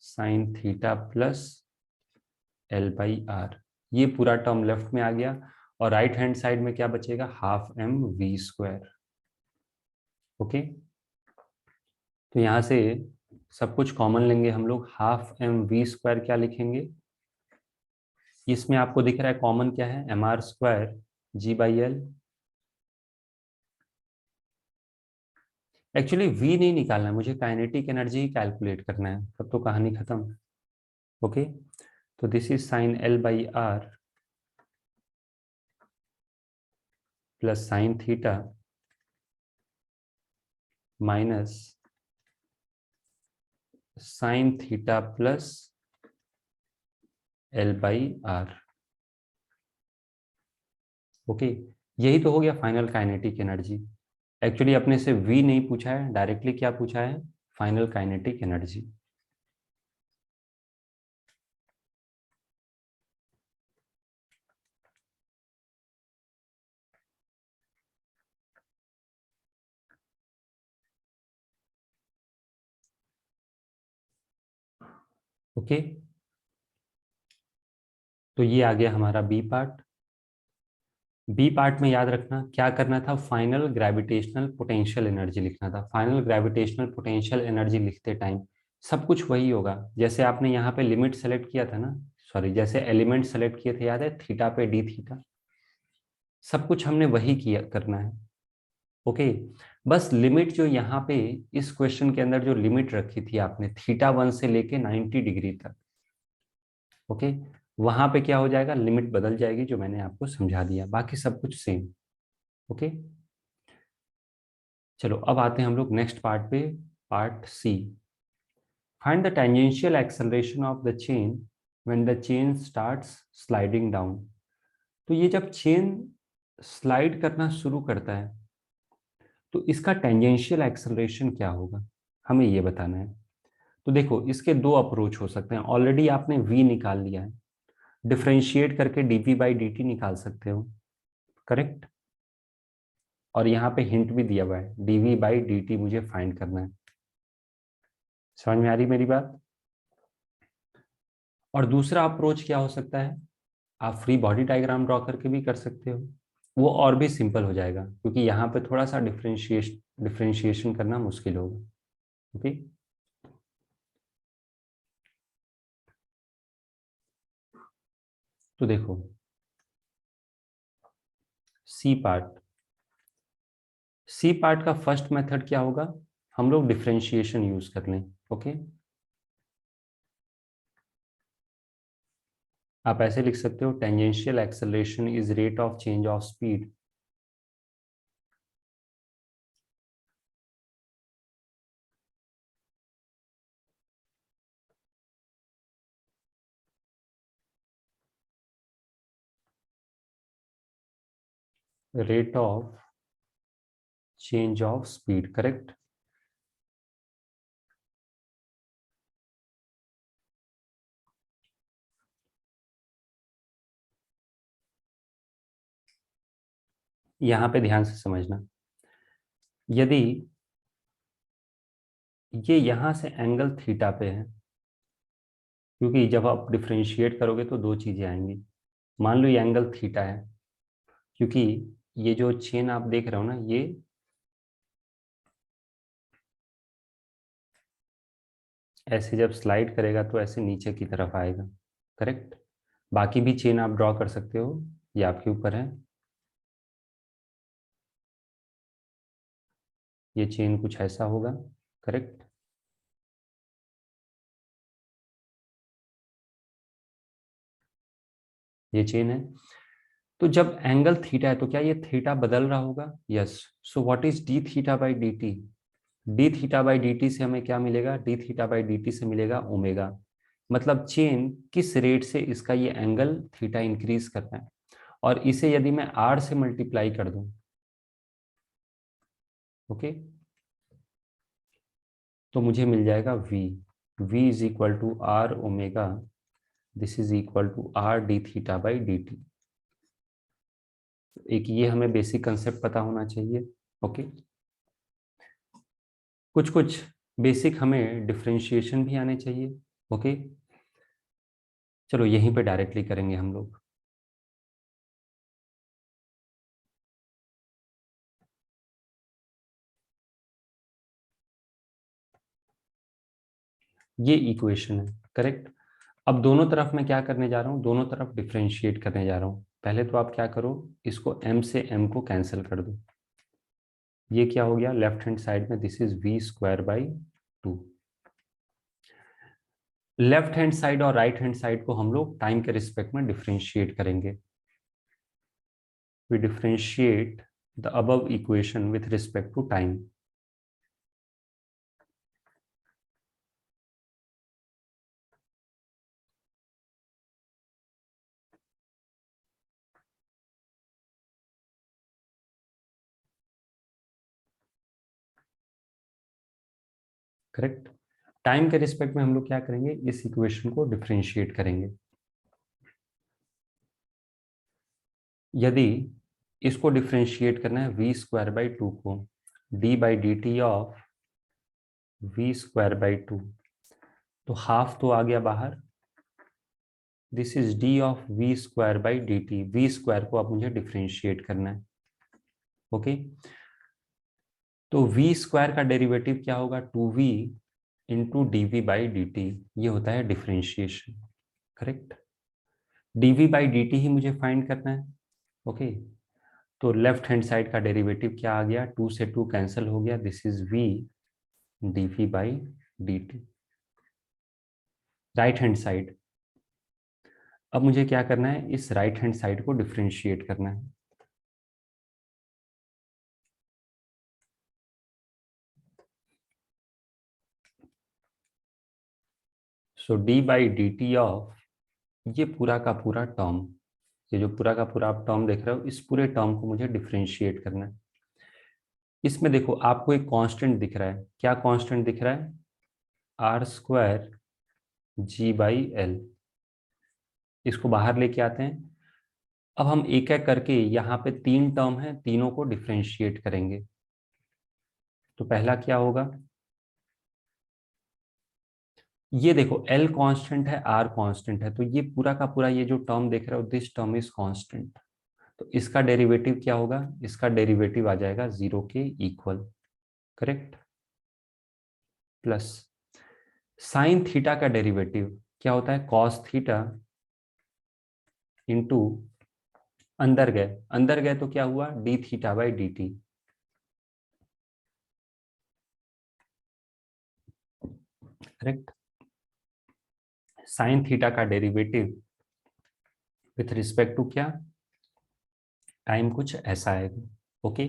sine theta plus l/r. ये पूरा टर्म लेफ्ट में आ गया, और राइट हैंड साइड में क्या बचेगा, हाफ mv². ओके. तो यहां से सब कुछ कॉमन लेंगे हम लोग, हाफ mv² क्या लिखेंगे, इसमें आपको दिख रहा है कॉमन क्या है, mr² g/l. एक्चुअली v नहीं निकालना है मुझे, काइनेटिक एनर्जी ही कैलकुलेट करना है, तब तो कहानी खत्म. ओके. तो this is sign l/r plus sine theta minus sine theta plus l/r. Okay. यही तो हो गया फाइनल काइनेटिक एनर्जी. एक्चुअली अपने से v नहीं पूछा है, डायरेक्टली क्या पूछा है, फाइनल काइनेटिक एनर्जी. ओके. तो ये आ गया हमारा बी पार्ट. बी पार्ट में याद रखना क्या करना था, फाइनल ग्रेविटेशनल पोटेंशियल एनर्जी लिखना था. फाइनल ग्रेविटेशनल पोटेंशियल एनर्जी लिखते टाइम सब कुछ वही होगा जैसे आपने यहाँ पे लिमिट सेलेक्ट किया था ना, सॉरी जैसे एलिमेंट सेलेक्ट किए थे, याद है, थीटा पे डी थीटा, सब कुछ हमने वही किया करना है. ओके. बस लिमिट जो यहाँ पे इस क्वेश्चन के अंदर जो लिमिट रखी थी आपने θ1 से लेके 90 डिग्री तक, ओके, वहां पे क्या हो जाएगा, लिमिट बदल जाएगी, जो मैंने आपको समझा दिया, बाकी सब कुछ सेम. ओके. चलो अब आते हैं हम लोग नेक्स्ट पार्ट पे, part C. Find the tangential acceleration of the chain when the chain starts sliding down. तो ये जब चेन स्लाइड करना शुरू करता है तो इसका टेंजेंशियल एक्सेलरेशन क्या होगा, हमें ये बताना है. तो देखो इसके दो अप्रोच हो सकते हैं. ऑलरेडी आपने v निकाल लिया है, डिफरेंशिएट करके dv/dt निकाल सकते हो. करेक्ट. और यहाँ पे हिंट भी दिया हुआ है, dv/dt मुझे फाइंड करना है। समझ में आ रही मेरी बात? और दूसरा अप्रोच क्या हो सकता है, आप फ्री बॉडी डायग्राम ड्रॉ करके भी कर सकते हो, वो और भी सिंपल हो जाएगा, क्योंकि यहाँ पे थोड़ा सा डिफरेंशिएशन करना मुश्किल होगा। ओके, तो देखो सी पार्ट, सी पार्ट का फर्स्ट मेथड क्या होगा, हम लोग डिफरेंशिएशन यूज कर लें। ओके, आप ऐसे लिख सकते हो, tangential acceleration is rate of change of speed rate of change of speed, correct. यहां पे ध्यान से समझना, यदि ये यहां से एंगल थीटा पे है, क्योंकि जब आप डिफरेंशिएट करोगे तो दो चीजें आएंगी। मान लो ये एंगल थीटा है, क्योंकि ये जो चेन आप देख रहे हो ना, ये ऐसे जब स्लाइड करेगा तो ऐसे नीचे की तरफ आएगा, करेक्ट। बाकी भी चेन आप ड्रॉ कर सकते हो, ये आपके ऊपर है। ये चेन कुछ ऐसा होगा, करेक्ट। ये चेन है, तो जब एंगल थीटा है तो क्या ये थीटा बदल रहा होगा? Yes. So what is D theta by D T? D theta by D T से हमें क्या मिलेगा? D theta by D T से मिलेगा ओमेगा। मतलब चेन किस रेट से इसका ये एंगल थीटा इंक्रीज करना है, और इसे यदि मैं आर से मल्टीप्लाई कर दूं, ओके, तो मुझे मिल जाएगा V, V is equal to R omega, this is equal to R D theta by D T. एक ये हमें बेसिक कंसेप्ट पता होना चाहिए। ओके, कुछ कुछ बेसिक हमें डिफरेंशिएशन भी आने चाहिए। ओके, चलो यहीं पे डायरेक्टली करेंगे हम लोग। ये इक्वेशन है, करेक्ट। अब दोनों तरफ मैं क्या करने जा रहा हूँ, दोनों तरफ डिफरेंशिएट करने जा रहा हूँ। पहले तो आप क्या करो, इसको m से m को कैंसिल कर दो। ये क्या हो गया, लेफ्ट हैंड साइड में this is V square by 2। Left hand side और राइट हैंड साइड को हम लोग टाइम के रिस्पेक्ट में डिफरेंशिएट करेंगे। We differentiate the above equation with respect to time. Correct, time के रिस्पेक्ट में हम लोग क्या करेंगे, इस इक्वेशन को डिफरेंशिएट करेंगे। यदि इसको डिफरेंशिएट करना है वी स्क्वायर बाई 2 को, D by D T of V square by 2, तो हाफ तो आ गया बाहर, this is D of V square by D T. V square को अब मुझे डिफरेंशिएट करना है। ओके, तो वी स्क्वायर का डेरिवेटिव क्या होगा, 2v into d v by D t. ये होता है differentiation, correct. Dv by D t ही मुझे फाइंड करना है। ओके, तो लेफ्ट हैंड साइड का डेरिवेटिव क्या आ गया, 2 से 2 कैंसिल हो गया, this is v dv by D t. Right hand side, अब मुझे क्या करना है, इस राइट हैंड साइड को डिफरेंशिएट करना है। So d by D T of ये पूरा का पूरा टर्म, ये जो पूरा का पूरा आप टर्म देख रहे हो, इस पूरे टर्म को मुझे डिफरेंशिएट करना है। इसमें देखो आपको एक कांस्टेंट दिख रहा है, क्या कांस्टेंट दिख रहा है, R square G by L. इसको बाहर लेके आते हैं, अब हम एक एक करके यहाँ पे 3 टर्म है, तीनों को डिफरेंशिएट करेंगे। तो पहला क्या होगा, ये देखो L कांस्टेंट है, R कांस्टेंट है, तो ये पूरा का पूरा ये जो टर्म देख रहे हो, दिस टर्म इज कांस्टेंट। तो इसका डेरिवेटिव क्या होगा, इसका डेरिवेटिव आ जाएगा 0 के equal, correct. Plus sine theta का डेरिवेटिव क्या होता है, कॉस थीटा इंटू, अंदर गए तो क्या हुआ, D theta by D T, correct. Sine theta का डेरिवेटिव विथ रिस्पेक्ट टू क्या, टाइम, कुछ ऐसा आएगा। ओके,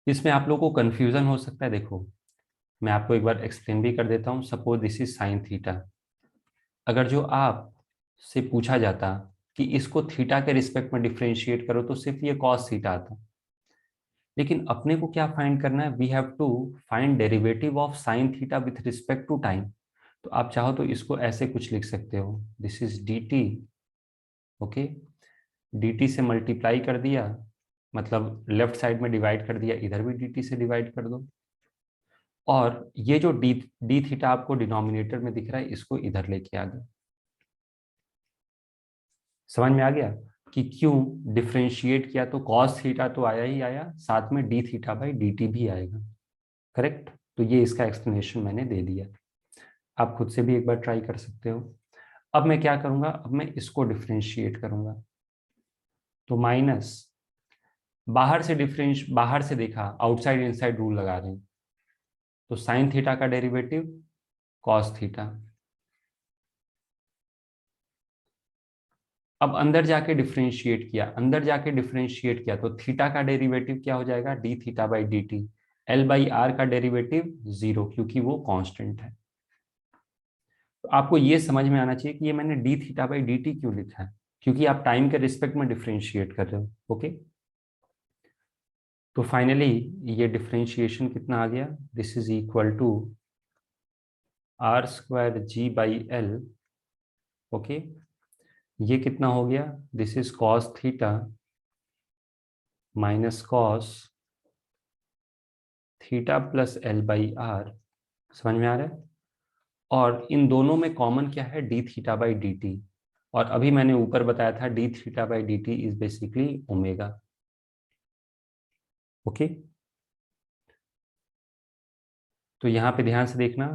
इसमें आप लोगों को कंफ्यूजन हो सकता है। देखो मैं आपको एक बार एक्सप्लेन भी कर देता हूं। Suppose this is sine theta, अगर जो आप से पूछा जाता कि इसको थीटा के रिस्पेक्ट में डिफरेंशिएट करो तो सिर्फ ये कॉस थीटा आता, लेकिन अपने को क्या फाइंड करना है, we have to find derivative of sine theta with respect to time. तो आप चाहो तो इसको ऐसे कुछ लिख सकते हो, this is D T, okay, D T से मल्टीप्लाई कर दिया, मतलब लेफ्ट साइड में डिवाइड कर दिया, इधर भी डी टी से डिवाइड कर दो, और ये जो डी डी थीटा आपको डिनोमिनेटर में दिख रहा है, इसको इधर लेके आ गए। समझ में आ गया कि क्यों डिफरेंशिएट किया, तो कॉस थीटा तो आया ही आया, साथ में D theta by D T भी आएगा, करेक्ट। तो ये इसका एक्सप्लेनेशन मैंने दे दिया, आप खुद से भी एक बार ट्राई कर सकते हो। अब मैं क्या करूंगा, अब मैं इसको डिफरेंशिएट करूंगा, तो माइनस, बाहर से देखा, आउटसाइड इनसाइड रूल लगा रहे हैं, तो साइन थीटा का डेरिवेटिव कॉस थीटा। अब अंदर जाके डिफरेंशिएट किया तो थीटा का डेरिवेटिव क्या हो जाएगा, D theta by D T, L by R का डेरिवेटिव 0, क्योंकि वो कांस्टेंट है। तो आपको ये समझ में आना चाहिए कि ये मैंने D theta by D T क्यों लिखा है, क्योंकि आप टाइम के रिस्पेक्ट में डिफरेंशिएट कर रहे हो। ओके, तो फाइनली ये डिफरेंशिएशन कितना आ गया, this is equal to R square G by L, okay. ये कितना हो गया, this is cos theta minus cos theta plus L by R, समझ में आ रहा है। और इन दोनों में कॉमन क्या है, D theta by D T, और अभी मैंने ऊपर बताया था D theta by D T is basically omega. Okay, तो यहाँ पे ध्यान से देखना,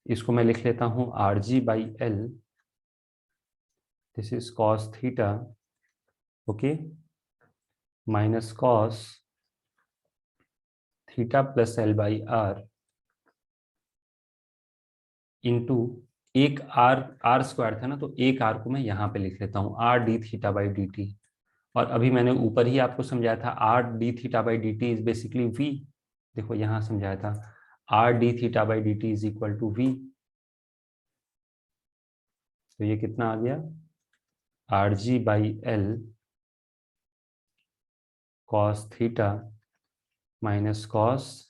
इसको मैं लिख लेता हूँ R ji by L, this is cos theta, okay, minus cos theta plus L by R into, एक आर, आर स्क्वायर था ना, तो एक आर को मैं यहाँ पे लिख लेता हूँ, R D theta by D T. और अभी मैंने ऊपर ही आपको समझाया था R D theta by D T is basically V, देखो यहाँ समझाया था R D theta by D T is equal to V. तो ये कितना आ गया, R ji by L cos theta minus cos,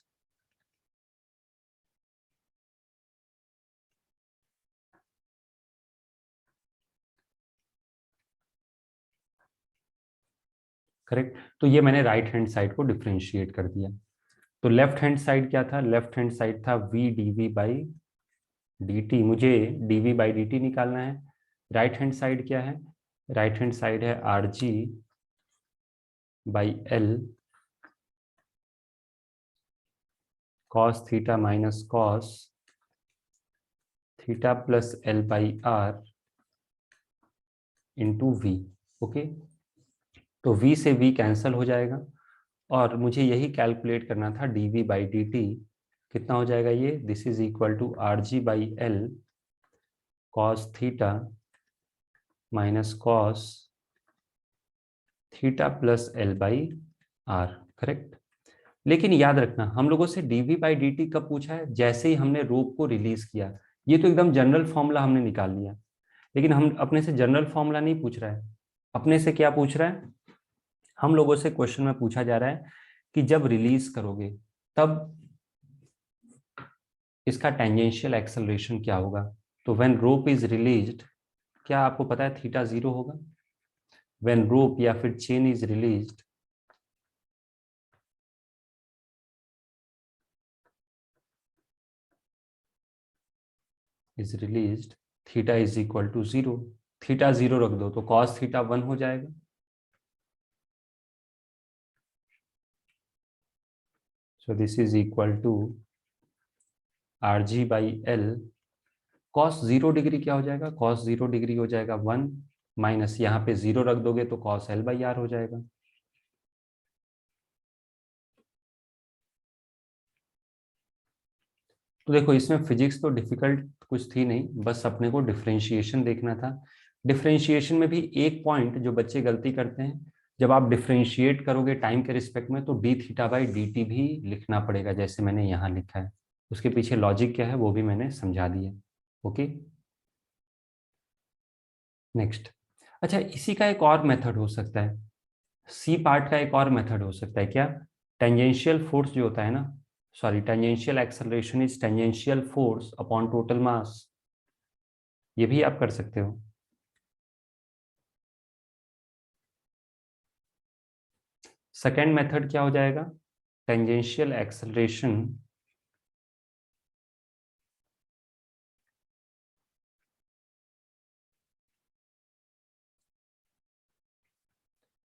correct. तो ये मैंने राइट हैंड साइड को डिफरेंशिएट कर दिया। तो लेफ्ट हैंड साइड क्या था, लेफ्ट हैंड साइड था v d v by D t, मुझे d v by D t निकालना है। राइट हैंड साइड क्या है, राइट हैंड साइड है R ji by L cos theta minus cos theta plus L by R into v, okay. तो v से v कैंसल हो जाएगा, और मुझे यही कैलकुलेट करना था d v by D t कितना हो जाएगा, ये this is equal to R ji by L cos theta minus cos theta plus L by R, correct. लेकिन याद रखना, हम लोगों से डीवी बाई डी टी कब पूछा है, जैसे ही हमने रोप को रिलीज किया। ये तो एकदम जनरल फॉर्मूला हमने निकाल लिया, लेकिन हम अपने से जनरल फॉर्मूला नहीं पूछ रहा है। अपने से क्या पूछ रहा है, हम लोगों से क्वेश्चन में पूछा जा रहा है कि जब रिलीज करोगे तब इसका टेंजेंशियल एक्सेलरेशन क्या होगा। तो व्हेन रोप इज रिलीज्ड, क्या आपको पता है थीटा 0 होगा, व्हेन रोप या फिर chain is released theta is equal to 0। Theta 0 रख दो तो कॉस थीटा 1 हो जाएगा। So this is equal to R ji by L. Cos 0 degree क्या हो जाएगा? कॉस 0 डिग्री हो जाएगा 1 माइनस यहाँ पे 0 रख दोगे तो कॉस एल बाई आर हो जाएगा। तो देखो इसमें फिजिक्स तो डिफिकल्ट कुछ थी नहीं, बस अपने को डिफरेंशिएशन देखना था। डिफरेंशिएशन में भी एक पॉइंट जो बच्चे गलती करते हैं, जब आप डिफरेंशिएट करोगे टाइम के रिस्पेक्ट में तो D theta by D T भी लिखना पड़ेगा, जैसे मैंने यहाँ लिखा है। उसके पीछे लॉजिक क्या है वो भी मैंने समझा दिया। Okay, next. अच्छा, इसी का एक और मेथड हो सकता है, सी पार्ट का एक और मेथड हो सकता है क्या? टेंजेंशियल फोर्स जो होता है ना, sorry, tangential acceleration is tangential force upon total mass. ये भी आप कर सकते हो। सेकेंड मेथड क्या हो जाएगा? टेंजेंशियल एक्सेलरेशन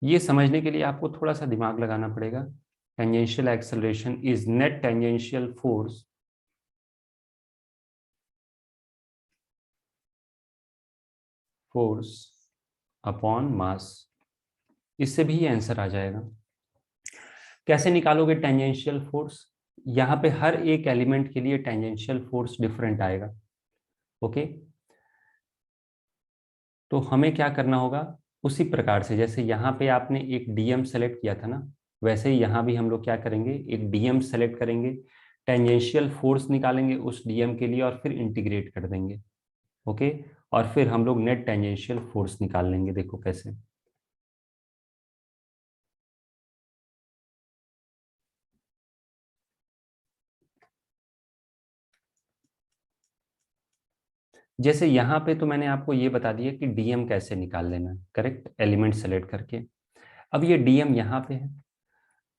ये समझने के लिए आपको थोड़ा सा दिमाग लगाना पड़ेगा। Tangential acceleration is net tangential force upon mass. इससे भी ये आंसर आ जाएगा। कैसे निकालोगे टेंजेंशियल फोर्स? यहाँ पे हर एक एलिमेंट के लिए टेंजेंशियल फोर्स डिफरेंट आएगा। ओके, तो हमें क्या करना होगा, उसी प्रकार से जैसे यहाँ पे आपने एक डीएम सेलेक्ट किया था ना, वैसे ही यहाँ भी हम लोग क्या करेंगे, एक डीएम सेलेक्ट करेंगे, टेंजेंशियल फोर्स निकालेंगे उस डीएम के लिए और फिर इंटीग्रेट कर देंगे। ओके, और फिर हम लोग नेट टेंजेंशियल फोर्स निकाल लेंगे। देखो कैसे। जैसे यहाँ पे तो मैंने आपको ये बता दिया कि डीएम कैसे निकाल लेना है, करेक्ट, एलिमेंट सेलेक्ट करके। अब ये डीएम यहाँ पे है।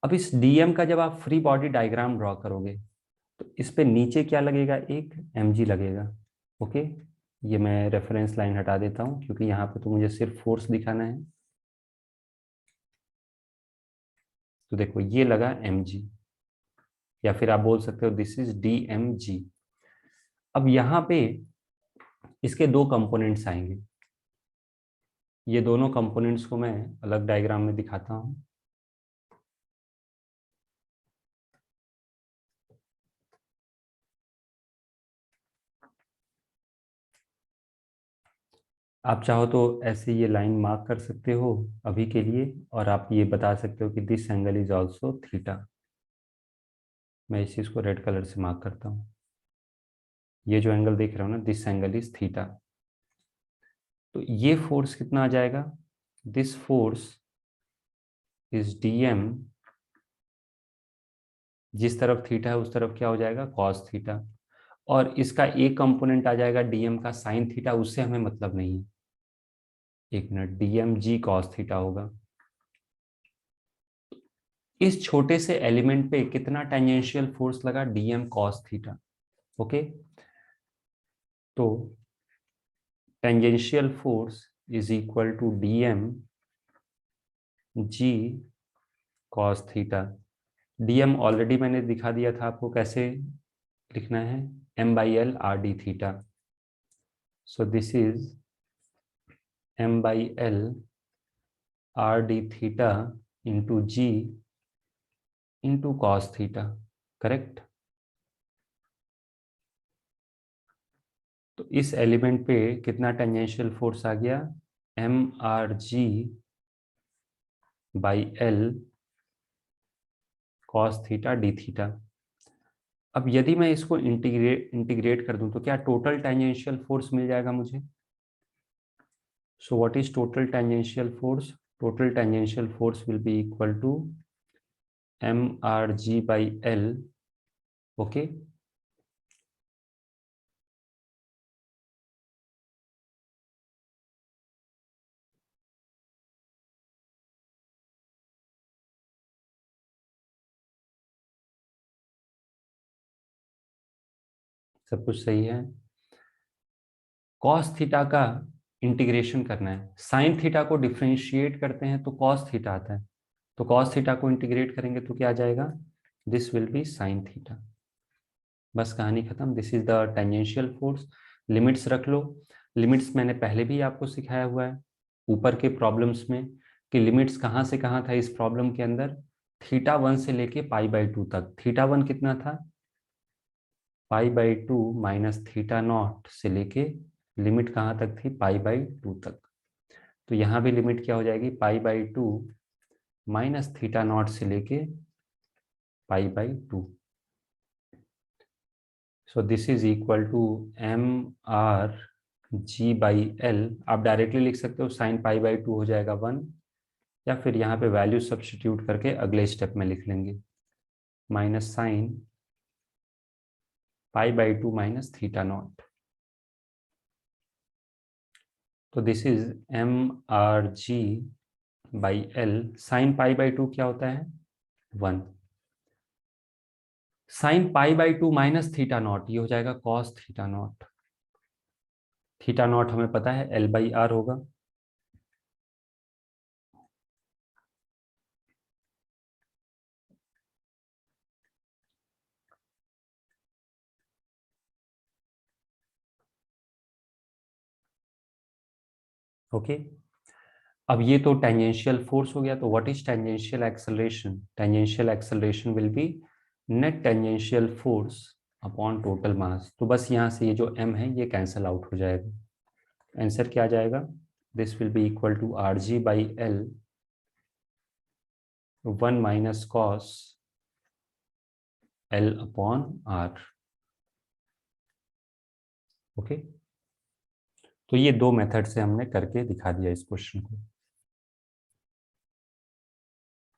अब इस डीएम का जब आप फ्री बॉडी डायग्राम ड्रॉ करोगे तो इस पे नीचे क्या लगेगा, एक mg लगेगा। ओके, ये मैं रेफरेंस लाइन हटा देता हूँ क्योंकि यहाँ पे तो मुझे सिर्फ फोर्स दिखाना है। तो देखो ये लगा mg, या फिर आप बोल सकते हो दिस इज dmg। अब यहाँ पे इसके दो कंपोनेंट्स आएंगे। ये दोनों कंपोनेंट्स को मैं अलग डायग्राम में दिखाता हूँ। आप चाहो तो ऐसे ये लाइन मार्क कर सकते हो अभी के लिए, और आप ये बता सकते हो कि this angle is also theta. मैं इस चीज को रेड कलर से मार्क करता हूँ। ये जो एंगल देख रहे हो ना, दिस एंगल इज थीटा। तो ये फोर्स कितना आ जाएगा, दिस फोर्स इज डीएम, जिस तरफ थीटा है उस तरफ क्या हो जाएगा, कॉस थीटा। और इसका एक कंपोनेंट आ जाएगा डीएम का साइन थीटा, उससे हमें मतलब नहीं है। एक minute, DM G cos theta होगा। इस छोटे से एलिमेंट पे कितना टेंजेंशियल फोर्स लगा, डीएम कॉस थीटा। ओके, तो tangential force is equal to DM G cos theta. DM already मैंने दिखा दिया था आपको कैसे लिखना है, m/l r d theta. So this is m/l r d theta into G into cos theta, correct. तो इस एलिमेंट पे कितना टेंजेंशियल फोर्स आ गया, mrg/l cos theta D theta. अब यदि मैं इसको इंटीग्रेट कर दूं तो क्या टोटल टेंजेंशियल फोर्स मिल जाएगा मुझे? So what is total tangential force? Total tangential force will be equal to mrg/l। Okay, सब कुछ सही है। कॉस थीटा का इंटीग्रेशन करना है, साइन थीटा को डिफरेंशिएट करते हैं तो कॉस थीटा आता है, तो कॉस थीटा को इंटीग्रेट करेंगे तो क्या आ जाएगा, this will B sine theta. बस कहानी खत्म। This is the tangential force. Limits रख लो। लिमिट्स मैंने पहले भी आपको सिखाया हुआ है ऊपर के प्रॉब्लम्स में, कि लिमिट्स कहाँ से कहाँ था इस प्रॉब्लम के अंदर, θ1 से लेके π/2 तक। θ1 कितना था, π/2 माइनस θ0 से लेके लिमिट कहाँ तक थी, π/2 तक। तो यहाँ भी लिमिट क्या हो जाएगी, π/2 माइनस θ0 से लेके π/2। So this is equal to mRg/L। आप डायरेक्टली लिख सकते हो, साइन π/2 हो जाएगा 1, या फिर यहाँ पे वैल्यू सब्स्टिट्यूट करके अगले स्टेप में लिख लेंगे, माइनस साइन π/2 माइनस θ0। तो दिस इज mRg/L। साइन π/2 क्या होता है, 1। साइन π/2 माइनस θ0 ये हो जाएगा कॉस θ0। θ0 हमें पता है L/R होगा। ओके अब ये तो टेंजेंशियल फोर्स हो गया। तो what is tangential acceleration, tangential acceleration will be net tangential force upon total mass. तो बस यहाँ से ये जो m है ये कैंसल आउट हो जाएगा। आंसर क्या आ जाएगा, this will be equal to Rg/L 1 minus cos L/R। Okay तो ये दो मेथड से हमने करके दिखा दिया इस क्वेश्चन को।